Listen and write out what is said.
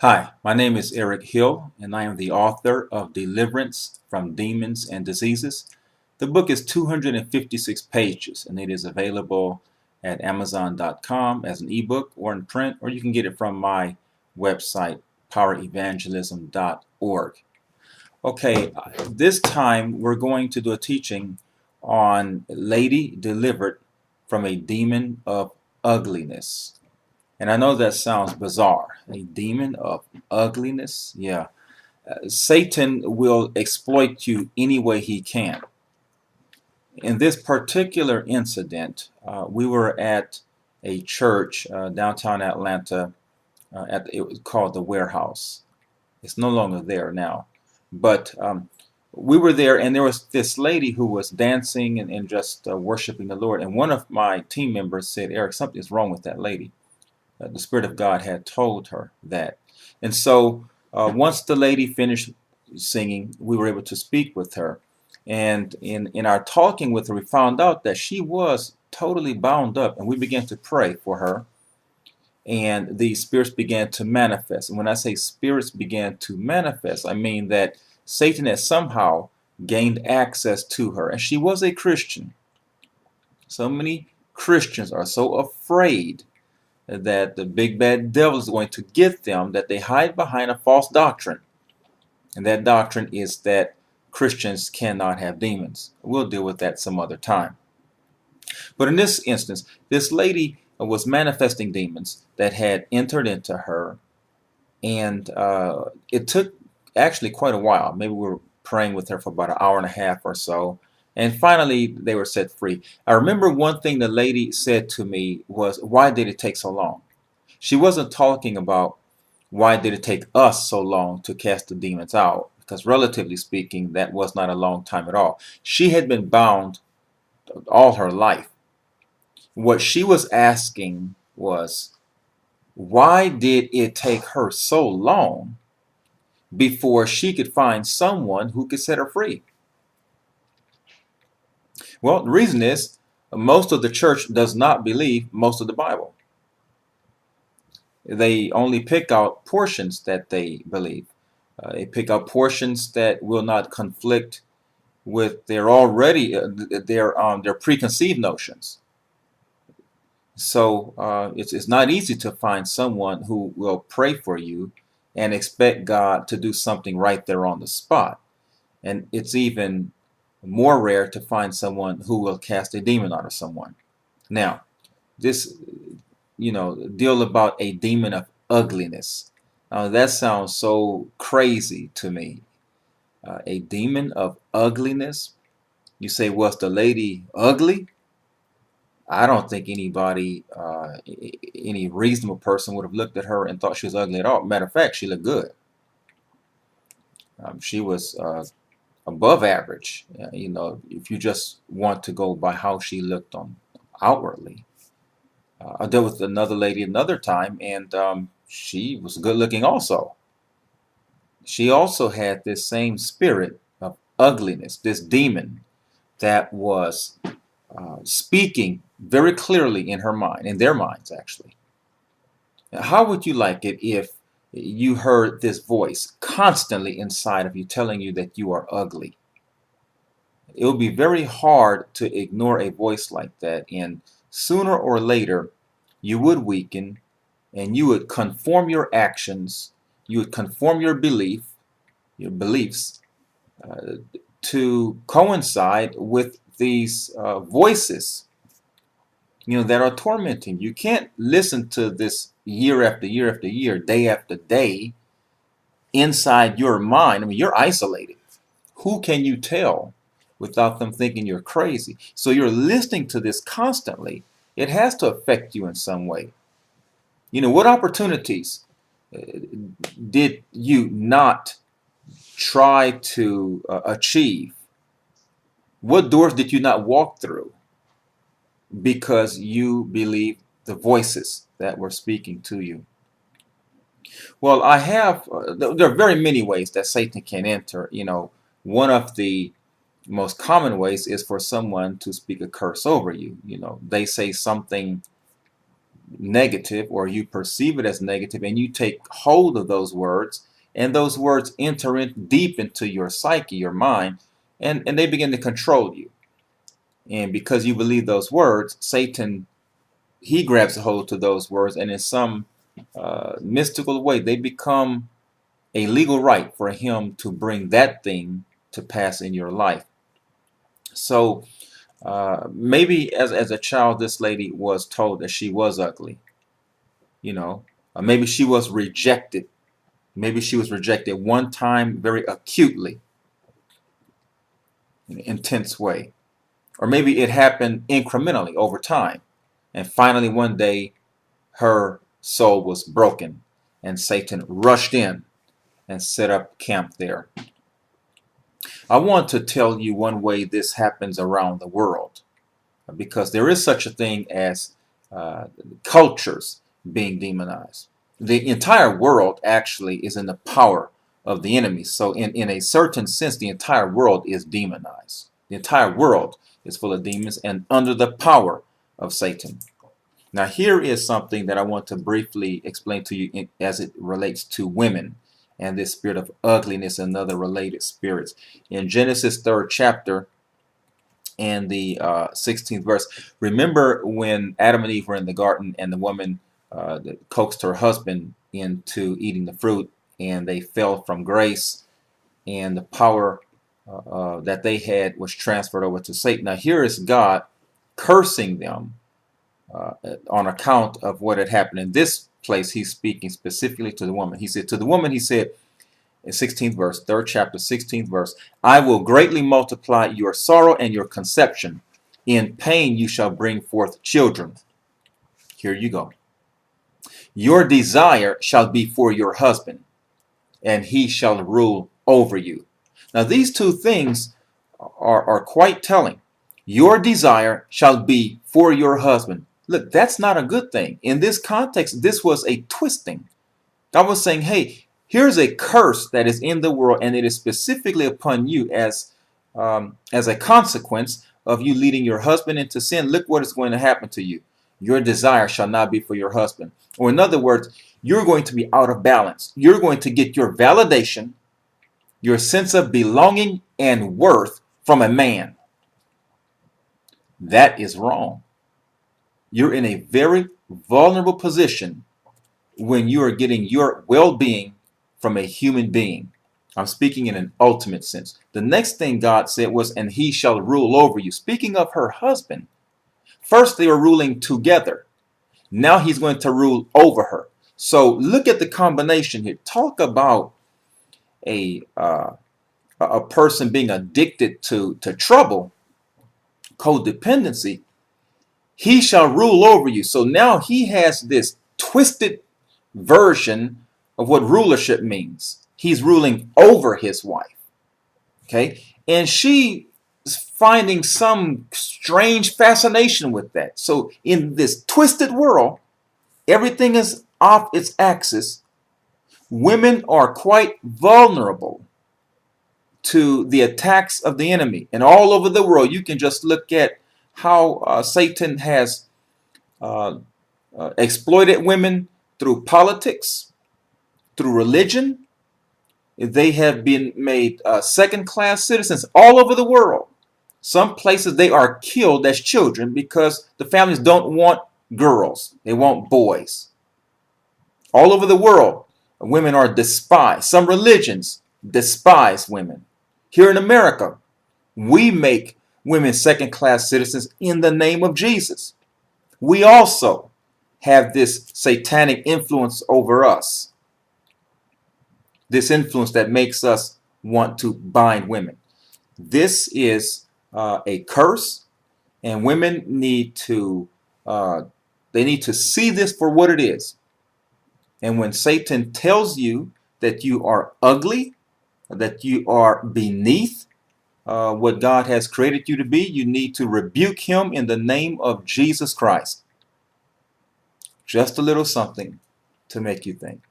Hi, my name is Eric Hill, and I am the author of Deliverance from Demons and Diseases. The book is 256 pages, and it is available at Amazon.com as an ebook or in print, or you can get it from my website, powerevangelism.org. Okay, this time we're going to do a teaching on lady delivered from a demon of ugliness. And I know that sounds bizarre. A demon of ugliness? Yeah. Satan will exploit you any way he can. In this particular incident, we were at a church downtown Atlanta. It was called the Warehouse. It's no longer there now. But we were there, and there was this lady who was dancing and just worshiping the Lord. And one of my team members said, Eric, something's wrong with that lady. The Spirit of God had told her that. And so once the lady finished singing, we were able to speak with her. And in our talking with her, we found out that she was totally bound up. And we began to pray for her. And the spirits began to manifest. And when I say spirits began to manifest, I mean that Satan had somehow gained access to her. And she was a Christian. So many Christians are so afraid that the big bad devil is going to get them, that they hide behind a false doctrine. And that doctrine is that Christians cannot have demons. We'll deal with that some other time. But in this instance, this lady was manifesting demons that had entered into her. And it took actually quite a while. Maybe we were praying with her for about an hour and a half or so. And finally, they were set free. I remember one thing the lady said to me was, why did it take so long? She wasn't talking about why did it take us so long to cast the demons out, because relatively speaking, that was not a long time at all. She had been bound all her life. What she was asking was, why did it take her so long before she could find someone who could set her free? Well, the reason is most of the church does not believe most of the Bible. They only pick out portions that they believe. They pick out portions that will not conflict with their preconceived notions. So it's not easy to find someone who will pray for you and expect God to do something right there on the spot. And it's even more rare to find someone who will cast a demon out of someone. Now, this, deal about a demon of ugliness. That sounds so crazy to me. A demon of ugliness? You say, was the lady ugly? I don't think anybody, any reasonable person would have looked at her and thought she was ugly at all. Matter of fact, she looked good. She was above average, if you just want to go by how she looked on outwardly. I dealt with another lady another time, and she was good looking also. She also had this same spirit of ugliness, this demon that was speaking very clearly in her mind, in their minds actually. Now, how would you like it if you heard this voice constantly inside of you telling you that you are ugly? It would be very hard to ignore a voice like that, and sooner or later you would weaken and you would conform your actions, you would conform your beliefs to coincide with these voices, that are tormenting. You can't listen to this year after year after year, day after day, inside your mind. I mean, you're isolated. Who can you tell without them thinking you're crazy? So you're listening to this constantly. It has to affect you in some way. What opportunities did you not try to achieve? What doors did you not walk through because you believed the voices that were speaking to you? Well, there are very many ways that Satan can enter. One of the most common ways is for someone to speak a curse over you. They say something negative, or you perceive it as negative, and you take hold of those words, and those words enter in deep into your psyche, your mind, and they begin to control you. And because you believe those words, Satan, he grabs a hold to those words, and in some mystical way, they become a legal right for him to bring that thing to pass in your life. So maybe as a child, this lady was told that she was ugly. You know, maybe she was rejected. Maybe she was rejected one time very acutely, in an intense way. Or maybe it happened incrementally over time. And finally, one day, her soul was broken, and Satan rushed in and set up camp there. I want to tell you one way this happens around the world, because there is such a thing as cultures being demonized. The entire world actually is in the power of the enemy. So in a certain sense, the entire world is demonized. The entire world is full of demons and under the power of Satan. Now, here is something that I want to briefly explain to you as it relates to women and this spirit of ugliness and other related spirits. In Genesis 3rd chapter and the 16th verse, remember when Adam and Eve were in the garden and the woman coaxed her husband into eating the fruit, and they fell from grace, and the power that they had was transferred over to Satan. Now, here is God cursing them on account of what had happened. In this place, he's speaking specifically to the woman. He said, to the woman, he said, in 16th verse, 3rd chapter, 16th verse, I will greatly multiply your sorrow and your conception. In pain you shall bring forth children. Here you go. Your desire shall be for your husband, and he shall rule over you. Now, these two things are quite telling. Your desire shall be for your husband. Look, that's not a good thing. In this context, this was a twisting. God was saying, hey, here's a curse that is in the world, and it is specifically upon you as a consequence of you leading your husband into sin. Look what is going to happen to you. Your desire shall not be for your husband. Or in other words, you're going to be out of balance. You're going to get your validation, your sense of belonging and worth from a man. That is wrong. You're in a very vulnerable position when you are getting your well-being from a human being. I'm speaking in an ultimate sense. The next thing God said was, and he shall rule over you. Speaking of her husband, first they were ruling together. Now he's going to rule over her. So look at the combination here. Talk about a person being addicted to trouble, codependency. He shall rule over you. So now he has this twisted version of what rulership means. He's ruling over his wife. Okay? And she is finding some strange fascination with that. So in this twisted world, everything is off its axis. Women are quite vulnerable to the attacks of the enemy. And all over the world, you can just look at how Satan has exploited women through politics, through religion. They have been made second-class citizens all over the world. Some places they are killed as children because the families don't want girls. They want boys. All over the world, women are despised. Some religions despise women. Here in America, we make women second-class citizens in the name of Jesus. We also have this satanic influence over us. This influence that makes us want to bind women. This is a curse, and women need to see this for what it is. And when Satan tells you that you are ugly, that you are beneath what God has created you to be, you need to rebuke him in the name of Jesus Christ. Just a little something to make you think.